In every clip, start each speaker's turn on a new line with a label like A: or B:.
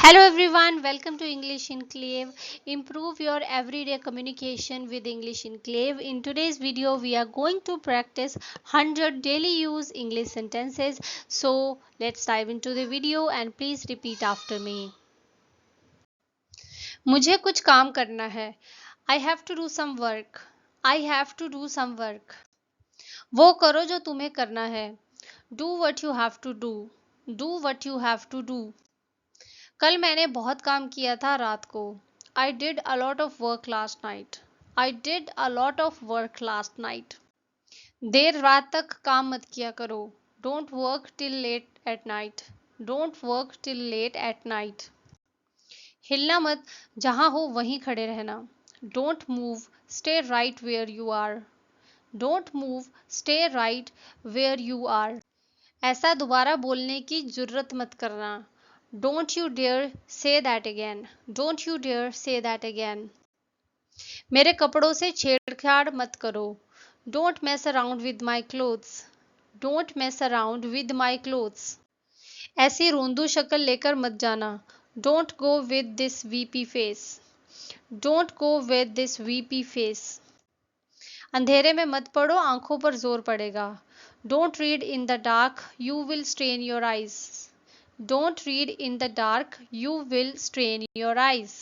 A: Hello everyone, welcome to English Enclave. Improve your everyday communication with English Enclave. In today's video, we are going to practice 100 daily use English sentences. So, let's dive into the video and please repeat after me. मुझे कुछ काम करना है. I have to do some work. I have to do some work. वो करो जो तुम्हें करना है. Do what you have to do. Do what you have to do. कल मैंने बहुत काम किया था रात को. I did a lot of work last night. I did a lot of work last night. देर रात तक काम मत किया करो. Don't work till late at night. Don't work till late at night. हिलना मत, जहाँ हो वहीं खड़े रहना. Don't move, stay right where you are. Don't move, stay right where you are. ऐसा दोबारा बोलने की जुर्रत मत करना. Don't you dare say that again. Don't you dare say that again. मेरे कपड़ों से छेड़छाड़ मत करो. Don't mess around with my clothes. Don't mess around with my clothes. ऐसी रोंदू शक्ल लेकर मत जाना. Don't go with this weepy face. Don't go with this weepy face. अंधेरे में मत पढ़ो, आंखों पर जोर पड़ेगा. Don't read in the dark, you will strain your eyes. Don't read in the dark, you will strain your eyes.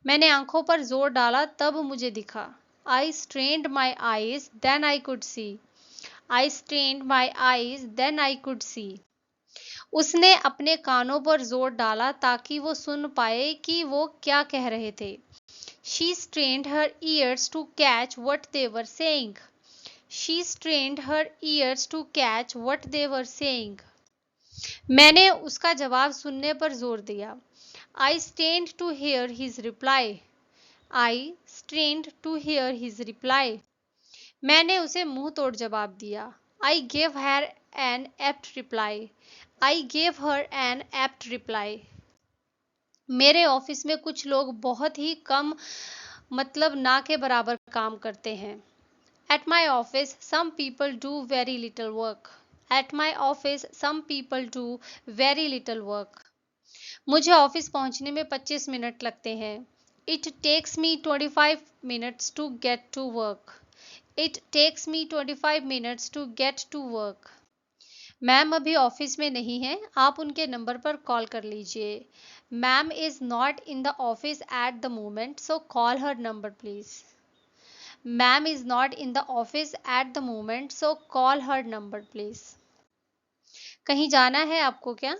A: मैंने आंखों पर जोर डाला तब मुझे दिखा. I strained my eyes, then I could see. I strained my eyes, then I could see. उसने अपने कानों पर जोर डाला ताकि वो सुन पाए कि वो क्या कह रहे थे. She strained her ears to catch what they were saying. She strained her ears to catch what they were saying. मैंने उसका जवाब सुनने पर जोर दिया. I strained to hear his reply. I strained to hear his reply. मैंने उसे मुंह तोड़ जवाब दिया. I gave her an apt reply. I gave her an apt reply. मेरे ऑफिस में कुछ लोग बहुत ही कम मतलब ना के बराबर काम करते हैं. At my office, some people do very little work. At my office, some people do very little work. मुझे ऑफिस पहुंचने में 25 मिनट लगते हैं. It takes me 25 minutes to get to work. It takes me 25 minutes to get to work. Ma'am अभी office में नहीं है, आप उनके नंबर पर कॉल कर लीजिए. Ma'am is not in the office at the moment, so call her number please. Ma'am is not in the office at the moment, so call her number please. कहीं जाना है आपको क्या?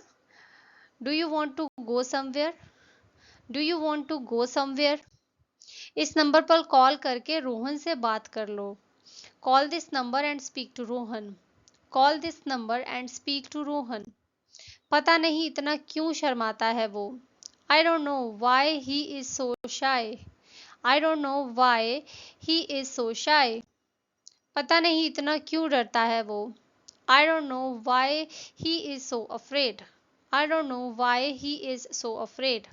A: Do you want to go somewhere? Do you want to go somewhere? इस number पर call करके रोहन से बात कर लो. Call this number and speak to Rohan. Call this number and speak to Rohan. पता नहीं इतना क्यों शर्माता है वो. I don't know why he is so shy. I don't know why he is so shy. पता नहीं इतना क्यों डरता है वो. I don't know why he is so afraid. I don't know why he is so afraid.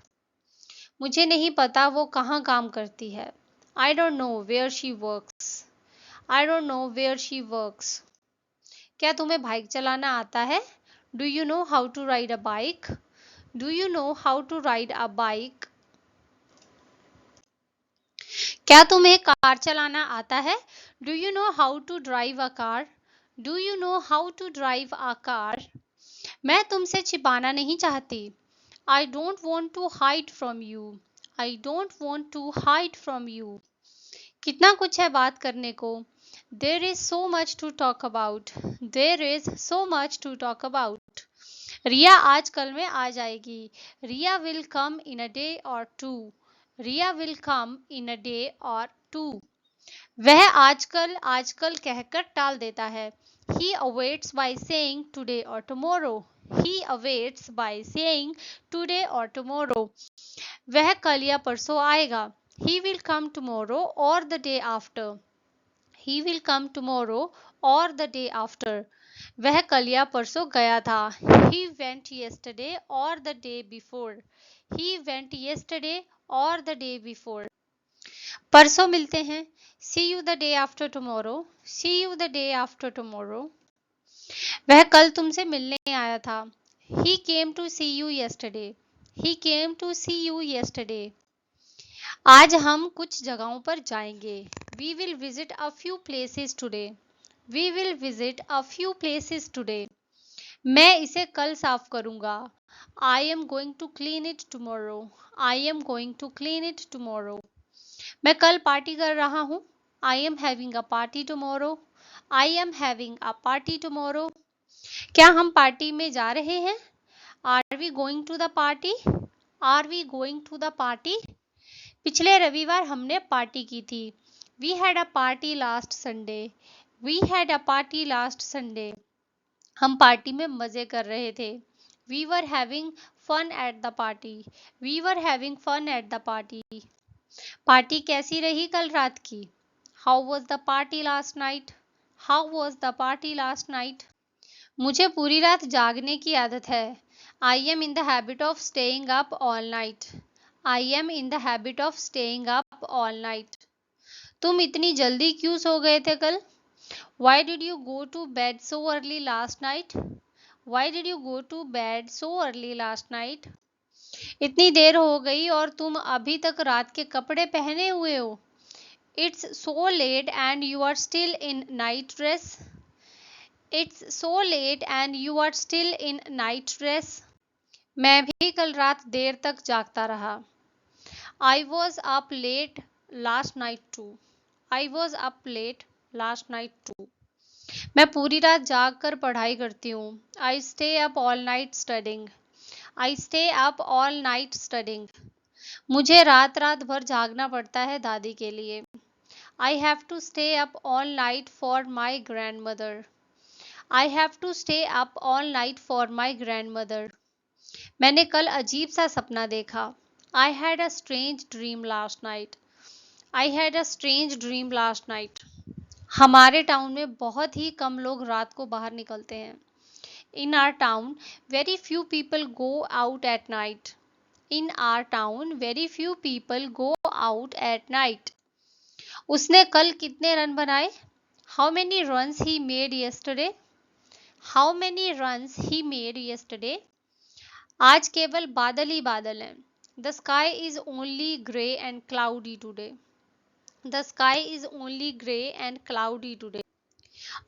A: मुझे नहीं पता वो कहाँ काम करती है. I don't know where she works. I don't know where she works. क्या तुम्हें बाइक चलाना आता है? Do you know how to ride a bike? Do you know how to ride a bike? क्या तुम्हें कार चलाना आता है? Do you know how to drive a car? Do you know how to drive a car? मैं तुमसे छिपाना नहीं चाहती. I don't want to hide from you. I don't want to hide from you. कितना कुछ है बात करने को. There is so much to talk about. There is so much to talk about. Riya आज कल में आ जाएगी. Riya will come in a day or two. Riya will come in a day or two. वह आजकल आजकल कहकर टाल देता है. He awaits by saying today or tomorrow. He awaits by saying today or tomorrow. वह कल या परसों आएगा. He will come tomorrow or the day after. He will come tomorrow or the day after. वह कल या परसों गया था. He went yesterday or the day before. He went yesterday or the day before. परसों मिलते हैं. See you the day after tomorrow. See you the day after tomorrow. वह कल तुमसे मिलने आया था. He came to see you yesterday. He came to see you yesterday. आज हम कुछ जगहों पर जाएंगे. We will visit a few places today. We will visit a few places today. मैं इसे कल साफ करूंगा. I am going to clean it tomorrow. I am going to clean it tomorrow. मैं कल पार्टी कर रहा हूँ. I am having a party tomorrow. I am having a party tomorrow. क्या हम पार्टी में जा रहे हैं? Are we going to the party? Are we going to the party? पिछले रविवार हमने पार्टी की थी. We had a party last Sunday. We had a party last Sunday. हम पार्टी में मजे कर रहे थे. We were having fun at the party. We were having fun at the party. Party कैसी रही कल रात की? How was the party last night? How was the party last night? मुझे पूरी रात जागने की आदत है. I am in the habit of staying up all night. I am in the habit of staying up all night. तुम इतनी जल्दी क्यों सो गए थे कल? Why did you go to bed so early last night? Why did you go to bed so early last night? इतनी देर हो गई और तुम अभी तक रात के कपड़े पहने हुए हो. It's so late and you are still in night dress. It's so late and you are still in night dress. मैं भी कल रात देर तक जागता रहा. I was up late last night too. I was up late last night too. मैं पूरी रात जाग कर पढ़ाई करती हूँ. I stay up all night studying. I stay up all night studying. मुझे रात रात भर जागना पड़ता है दादी के लिए. I have to stay up all night for my grandmother. I have to stay up all night for my grandmother. मैंने कल अजीब सा सपना देखा. I had a strange dream last night. I had a strange dream last night. हमारे town में बहुत ही कम लोग रात को बाहर निकलते हैं. In our town, very few people go out at night. In our town, very few people go out at night. उसने कल कितने रन बनाए? How many runs he made yesterday? How many runs he made yesterday? आज केवल बादल ही बादल हैं. The sky is only grey and cloudy today. The sky is only grey and cloudy today.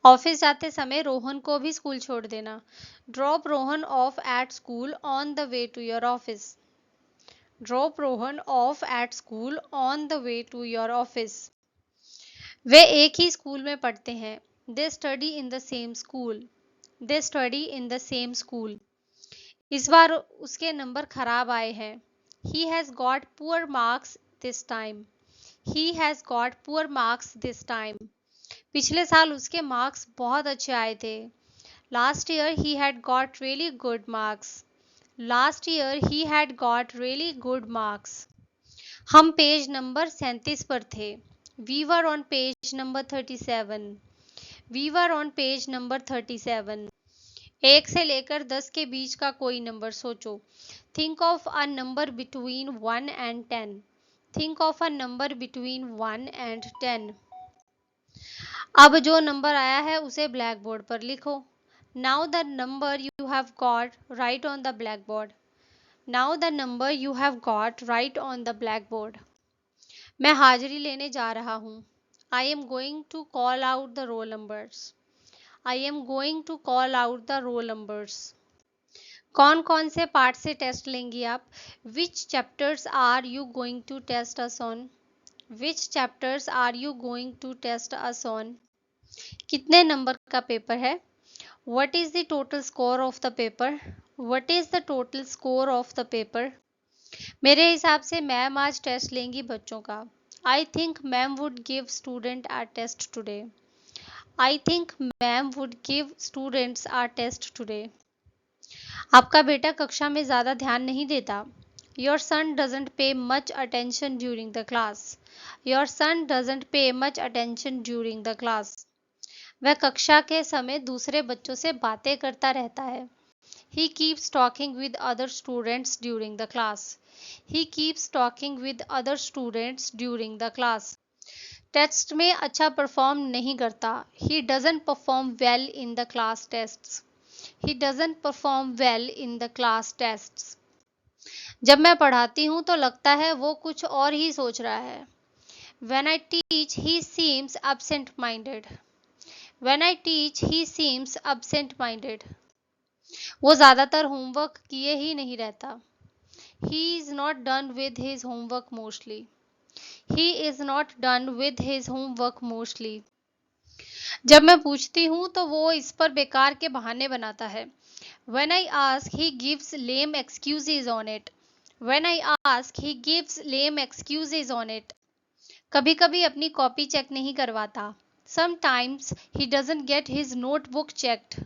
A: Office जाते समय रोहन को भी स्कूल छोड़ देना. Drop Rohan off at school on the way to your office. Drop Rohan off at school on the way to your office. वे एक ही school में पढ़ते हैं. They study in the same school. They study in the same school. इस बार उसके number खराब आए हैं. He has got poor marks this time. He has got poor marks this time. पिछले साल उसके मार्क्स बहुत अच्छे आए थे. Last year he had got really good marks. Last year he had got really good marks. हम page number 37 पर थे. We were on page number 37. We were on page number 37. 1 से लेकर 10 के बीच का कोई नंबर सोचो. Think of a number between 1 and 10. Think of a number between 1 and 10. अब जो नंबर आया है उसे ब्लैक बोर्ड पर लिखो. Now the number you have got, write on the blackboard. Now the number you have got, write on the blackboard. मैं हाजिरी लेने जा रहा हूँ. I am going to call out the roll numbers. I am going to call out the roll numbers. कौन कौन से part से टेस्ट लेंगी आप? Which chapters are you going to test us on? Which chapters are you going to test us on? कितने number का paper है? What is the total score of the paper? What is the total score of the paper? मेरे हिसाब से ma'am आज test लेंगी बच्चों का. I think ma'am would give student a test today. I think ma'am would give students a test today. आपका बेटा कक्षा में ज़्यादा ध्यान नहीं देता. Your son doesn't pay much attention during the class. Your son doesn't pay much attention during the class. वह कक्षा के समय दूसरे बच्चों से बातें करता रहता है. He keeps talking with other students during the class. He keeps talking with other students during the class. Test में अच्छा परफॉर्म नहीं करता. He doesn't perform well in the class tests. He doesn't perform well in the class tests. जब मैं पढ़ाती हूँ तो लगता है वो कुछ और ही सोच रहा है। When I teach, he seems absent-minded. When I teach, he seems absent-minded. वो ज़्यादातर होमवर्क किए ही नहीं रहता। He is not done with his homework mostly. He is not done with his homework mostly. जब मैं पूछती हूँ तो वो इस पर बेकार के बहाने बनाता है। When I ask, he gives lame excuses on it. When I ask, he gives lame excuses on it. कभी कभी अपनी कॉपी चेक नहीं करवाता। Sometimes he doesn't get his notebook checked.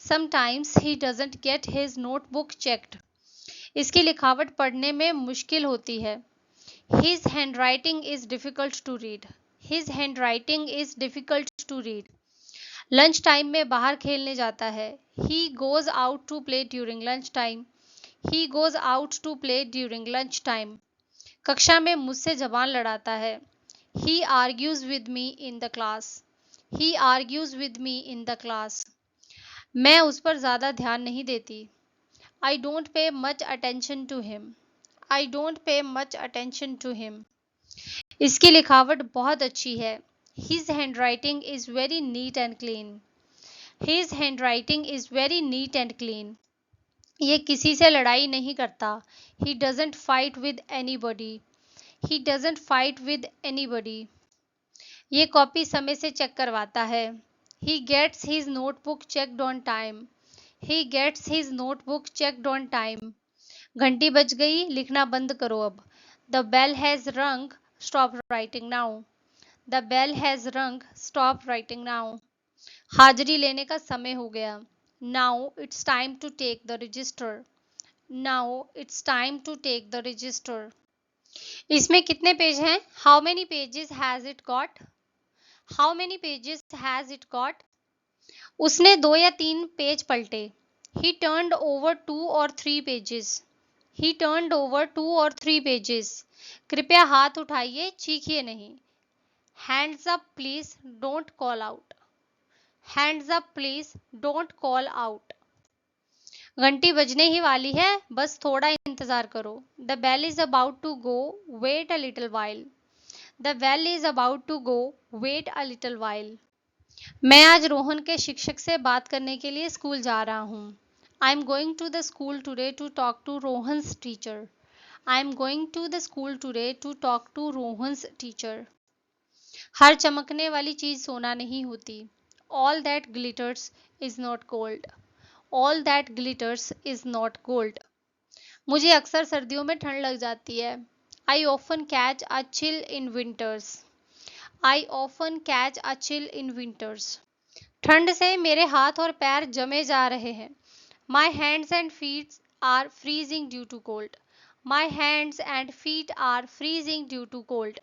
A: Sometimes he doesn't get his notebook checked. इसकी लिखावट पढ़ने में मुश्किल होती है। His handwriting is difficult to read. His handwriting is difficult to read. Lunch time में बाहर खेलने जाता है। He goes out to play during lunch time. He goes out to play during lunch time. कक्षा में मुझसे जबान लड़ाता है। He argues with me in the class. He argues with me in the class. मैं उस पर ज़्यादा ध्यान नहीं देती। I don't pay much attention to him. I don't pay much attention to him. इसकी लिखावट बहुत अच्छी है। His handwriting is very neat and clean. His handwriting is very neat and clean. ये किसी से लड़ाई नहीं करता। He doesn't fight with anybody. He doesn't fight with anybody. ये कॉपी समय से चेक करवाता है। He gets his notebook checked on time. He gets his notebook checked on time. घंटी बज गई, लिखना बंद करो अब। The bell has rung. Stop writing now. The bell has rung. Stop writing now. हाजिरी लेने का समय हो गया। Now it's time to take the register. Now it's time to take the register. इसमें कितने पेज हैं? How many pages has it got? How many pages has it got? उसने 2 या 3 पेज पलटे। He turned over 2 or 3 pages. He turned over 2 or 3 pages. कृपया हाथ उठाइए, चीखिए नहीं। Hands up please, don't call out. Hands up please, don't call out. घंटी बजने ही वाली है, बस थोड़ा इंतजार करो। The bell is about to go, wait a little while. The bell is about to go, wait a little while. मैं आज रोहन के शिक्षक से बात करने के लिए स्कूल जा रहा हूँ। I am going to the school today to talk to Rohan's teacher. I am going to the school today to talk to Rohan's teacher. हर चमकने वाली चीज सोना नहीं होती। All that glitters is not gold. All that glitters is not gold. मुझे अक्सर सर्दियों में ठंड लग जाती है। I often catch a chill in winters. I often catch a chill in winters. ठंड से मेरे हाथ और पैर जमे जा रहे हैं। My hands and feet are freezing due to cold. My hands and feet are freezing due to cold.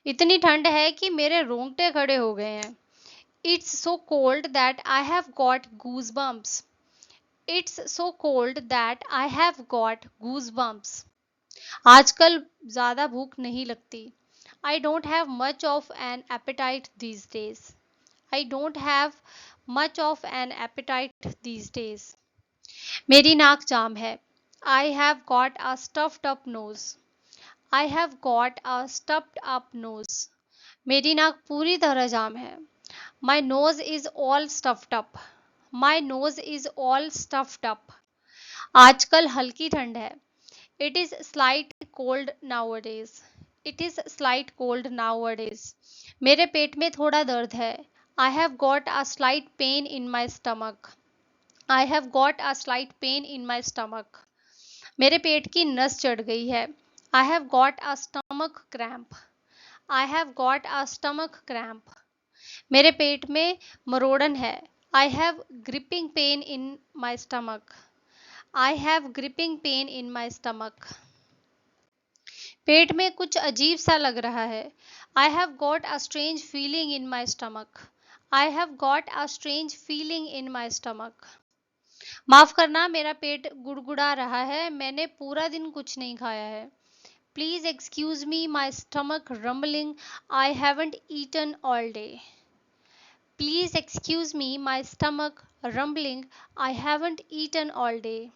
A: इतनी ठंड है कि मेरे रोंगटे खड़े हो गए हैं। It's so cold that I have got goosebumps. It's so cold that I have got goosebumps. आजकल ज़्यादा भूख नहीं लगती। I don't have much of an appetite these days. I don't have much of an appetite these days. मेरी नाक जाम है। I have got a stuffed up nose. I have got a stuffed up nose. मेरी नाक पूरी तरह जाम है। My nose is all stuffed up. My nose is all stuffed up. आजकल हल्की ठंड है। It is slight cold nowadays. It is slight cold nowadays. मेरे पेट में थोड़ा दर्द है। I have got a slight pain in my stomach. I have got a slight pain in my stomach. मेरे पेट की नस चढ़ गई है। I have got a stomach cramp. I have got a stomach cramp. मेरे पेट में मरोड़न है। I have gripping pain in my stomach. I have gripping pain in my stomach. पेट में कुछ अजीब सा लग रहा है। I have got a strange feeling in my stomach. I have got a strange feeling in my stomach. माफ करना, मेरा पेट गुड़गुड़ा रहा है। मैंने पूरा दिन कुछ नहीं खाया है। Please excuse me, my stomach rumbling. I haven't eaten all day. Please excuse me, my stomach rumbling. I haven't eaten all day.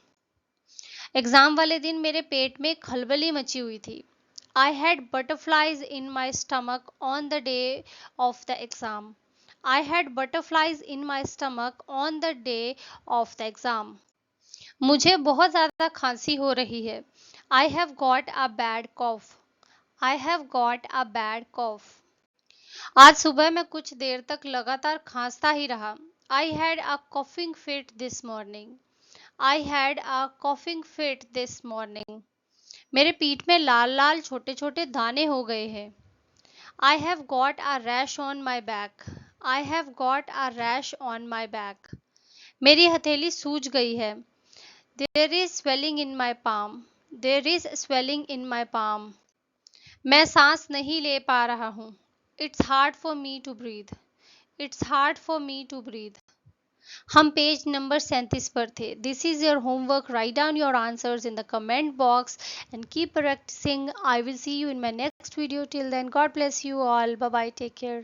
A: Exam वाले दिन मेरे पेट में खलबली मची हुई थी। I had butterflies in my stomach on the day of the exam. I had butterflies in my stomach on the day of the exam. मुझे बहुत ज़्यादा खांसी हो रही है। I have got a bad cough. I have got a bad cough. आज सुबह मैं कुछ देर तक लगातार खांसता ही रहा। I had a coughing fit this morning. I had a coughing fit this morning. मेरे पीठ में लाल लाल छोटे छोटे दाने हो गए हैं। I have got a rash on my back. I have got a rash on my back. मेरी हथेली सूज गई है। There is swelling in my palm. There is swelling in my palm. मैं सांस नहीं ले पा रहा हूँ। It's hard for me to breathe. It's hard for me to breathe. हम पेज नंबर 37 पर थे। This is your homework. Write down your answers in the comment box and keep practicing. I will see you in my next video. Till then, God bless you all. Bye bye. Take care.